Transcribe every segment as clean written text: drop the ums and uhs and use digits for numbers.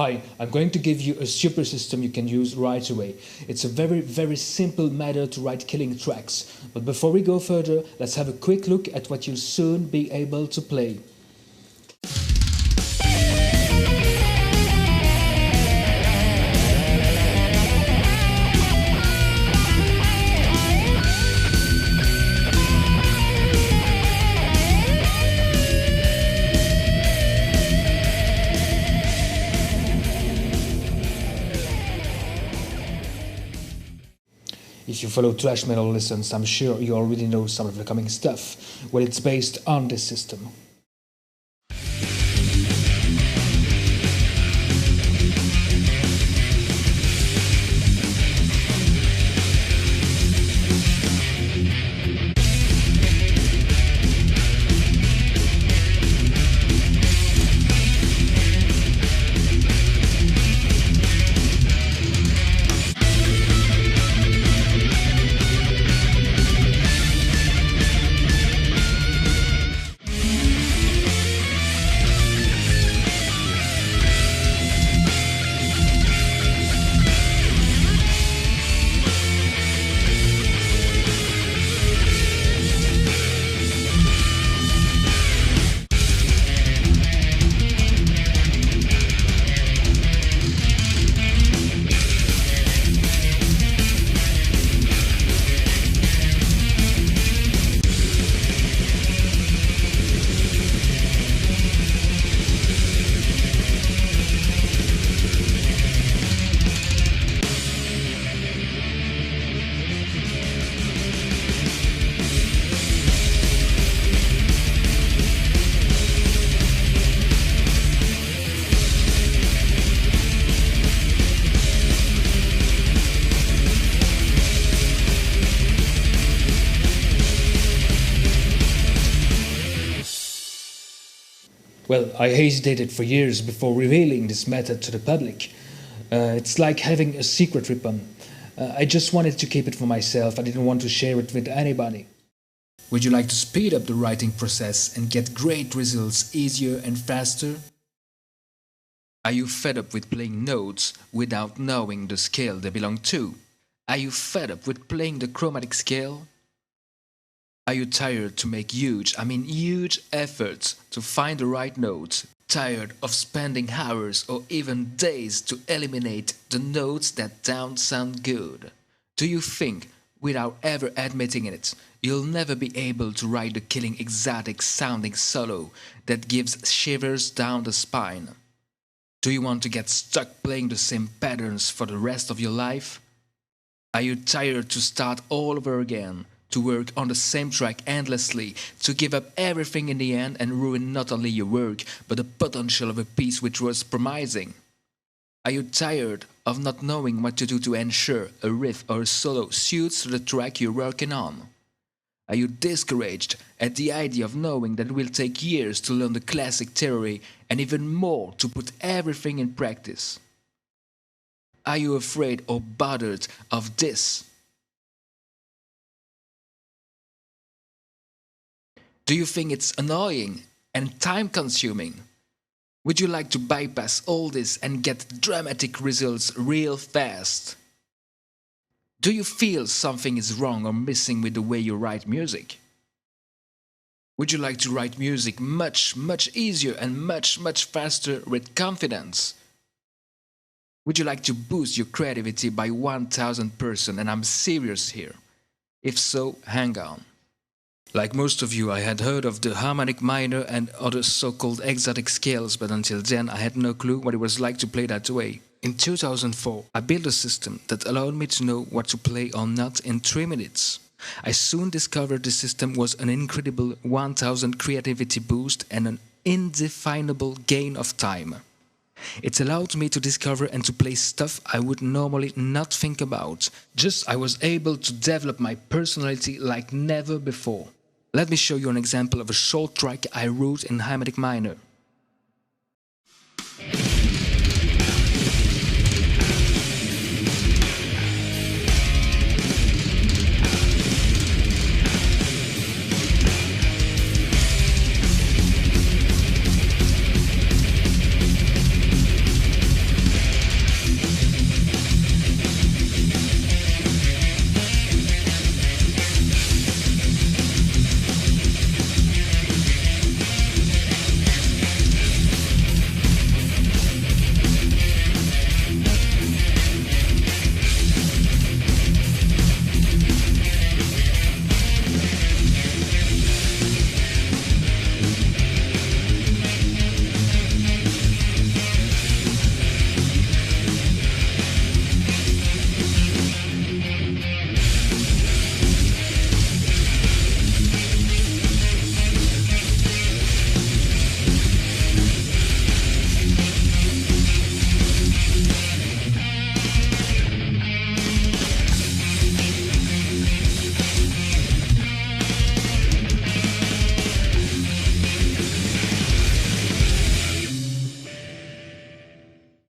Hi, I'm going to give you a super system you can use right away. It's a very simple matter to write killing tracks. But before we go further, let's have a quick look at what you'll soon be able to play. If you follow thrash metal lessons, I'm sure you already know some of the coming stuff. Well, it's based on this system. Well, I hesitated for years before revealing this method to the public. It's like having a secret weapon. I just wanted to keep it for myself. I didn't want to share it with anybody. Would you like to speed up the writing process and get great results easier and faster? Are you fed up with playing notes without knowing the scale they belong to? Are you fed up with playing the chromatic scale? Are you tired to make huge efforts to find the right notes? Tired of spending hours or even days to eliminate the notes that don't sound good? Do you think, without ever admitting it, you'll never be able to write the killing exotic sounding solo that gives shivers down the spine? Do you want to get stuck playing the same patterns for the rest of your life? Are you tired to start all over again? To work on the same track endlessly, to give up everything in the end and ruin not only your work, but the potential of a piece which was promising? Are you tired of not knowing what to do to ensure a riff or a solo suits the track you're working on? Are you discouraged at the idea of knowing that it will take years to learn the classic theory and even more to put everything in practice? Are you afraid or bothered of this? Do you think it's annoying and time-consuming? Would you like to bypass all this and get dramatic results real fast? Do you feel something is wrong or missing with the way you write music? Would you like to write music much easier and much faster with confidence? Would you like to boost your creativity by 1000%? And I'm serious here. If so, hang on. Like most of you, I had heard of the harmonic minor and other so-called exotic scales, but until then I had no clue what it was like to play that way. In 2004, I built a system that allowed me to know what to play or not in 3 minutes. I soon discovered the system was an incredible 1000 creativity boost and an indefinable gain of time. It allowed me to discover and to play stuff I would normally not think about. I was able to develop my personality like never before. Let me show you an example of a short track I wrote in harmonic minor.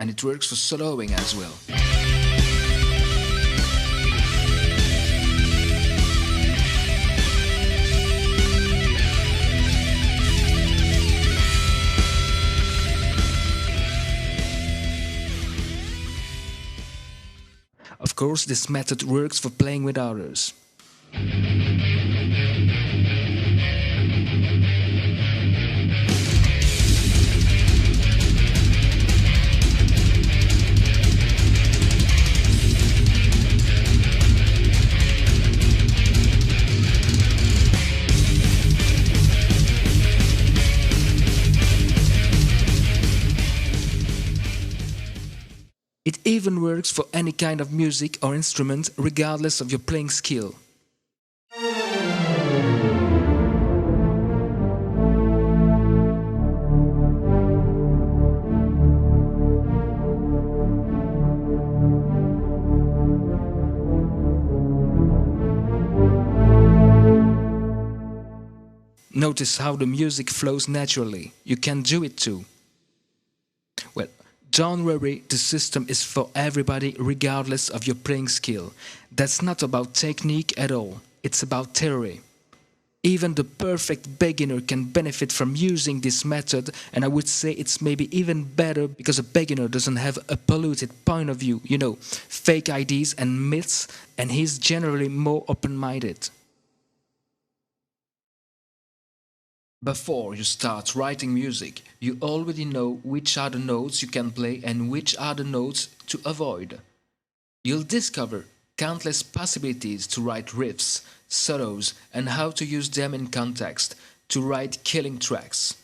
and it works for soloing as well. Of course, this method works for playing with others. It even works for any kind of music or instrument, regardless of your playing skill. Notice how the music flows naturally. You can do it too. Well, don't worry, the system is for everybody regardless of your playing skill. That's not about technique at all, it's about theory. Even the perfect beginner can benefit from using this method, and I would say it's maybe even better because a beginner doesn't have a polluted point of view, fake ideas and myths, and he's generally more open-minded. Before you start writing music, you already know which are the notes you can play and which are the notes to avoid. You'll discover countless possibilities to write riffs, solos, and how to use them in context to write killing tracks.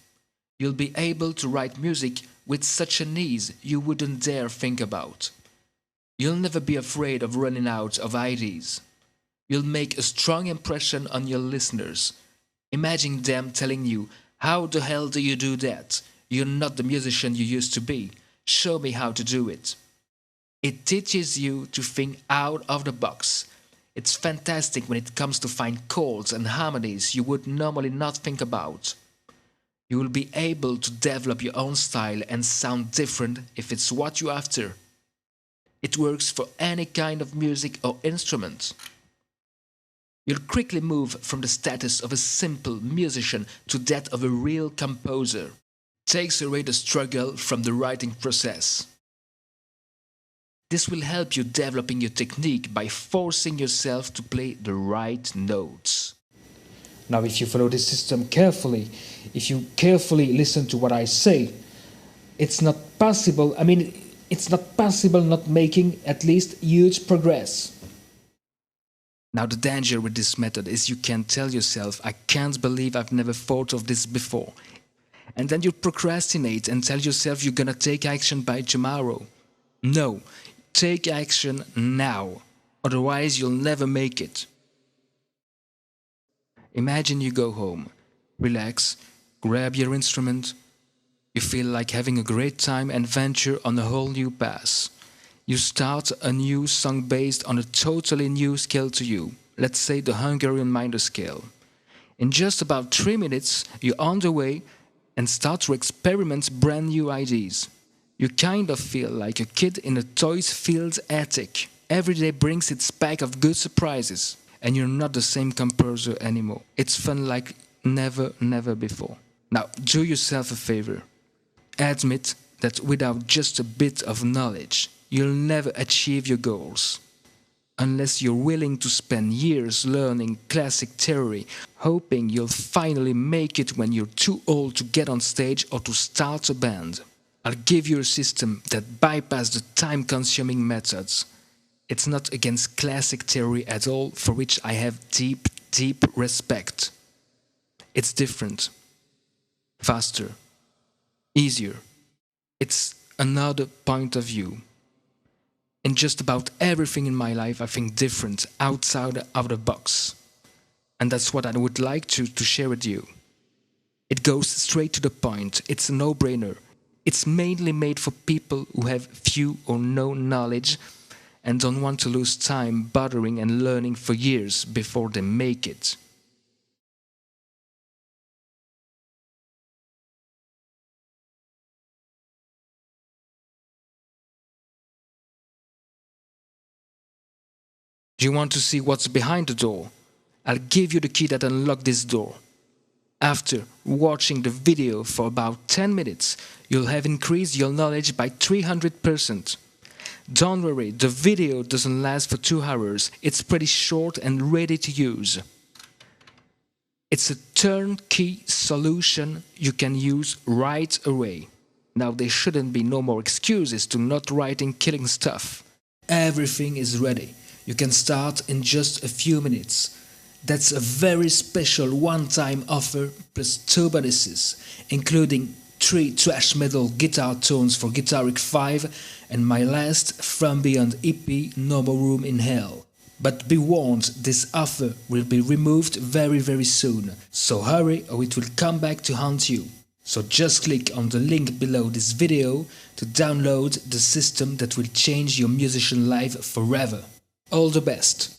You'll be able to write music with such an ease you wouldn't dare think about. You'll never be afraid of running out of ideas. You'll make a strong impression on your listeners. Imagine them telling you, "How the hell do you do that? You're not the musician you used to be. Show me how to do it." It teaches you to think out of the box. It's fantastic when it comes to find chords and harmonies you would normally not think about. You will be able to develop your own style and sound different if it's what you're after. It works for any kind of music or instrument. You'll quickly move from the status of a simple musician to that of a real composer. Takes away the struggle from the writing process. This will help you developing your technique by forcing yourself to play the right notes. Now, if you follow this system carefully, if you carefully listen to what I say, it's not possible not making at least huge progress. Now, the danger with this method is you can tell yourself, "I can't believe I've never thought of this before." And then you procrastinate and tell yourself you're gonna take action by tomorrow. No, take action now, otherwise you'll never make it. Imagine you go home, relax, grab your instrument. You feel like having a great time and venture on a whole new path. You start a new song based on a totally new scale to you, let's say the Hungarian minor scale. In just about 3 minutes, you're on the way and start to experiment brand new ideas. You kind of feel like a kid in a toys-filled attic. Every day brings its pack of good surprises, and you're not the same composer anymore. It's fun like never before. Now, do yourself a favor. Admit that without just a bit of knowledge, you'll never achieve your goals. Unless you're willing to spend years learning classic theory, hoping you'll finally make it when you're too old to get on stage or to start a band. I'll give you a system that bypasses the time-consuming methods. It's not against classic theory at all, for which I have deep respect. It's different, faster, easier. It's another point of view. In just about everything in my life, I think different, outside of the box. And that's what I would like to share with you. It goes straight to the point. It's a no-brainer. It's mainly made for people who have few or no knowledge and don't want to lose time bothering and learning for years before they make it. Do you want to see what's behind the door? I'll give you the key that unlocks this door. After watching the video for about 10 minutes, you'll have increased your knowledge by 300%. Don't worry, the video doesn't last for 2 hours, it's pretty short and ready to use. It's a turnkey solution you can use right away. Now there shouldn't be no more excuses to not writing killing stuff. Everything is ready. You can start in just a few minutes. That's a very special one-time offer plus 2 bonuses, including 3 Thrash Metal guitar tones for Guitaric 5 and my last From Beyond EP, No More Room in Hell. But be warned, this offer will be removed very soon, so hurry or it will come back to haunt you. So just click on the link below this video to download the system that will change your musician life forever. All the best!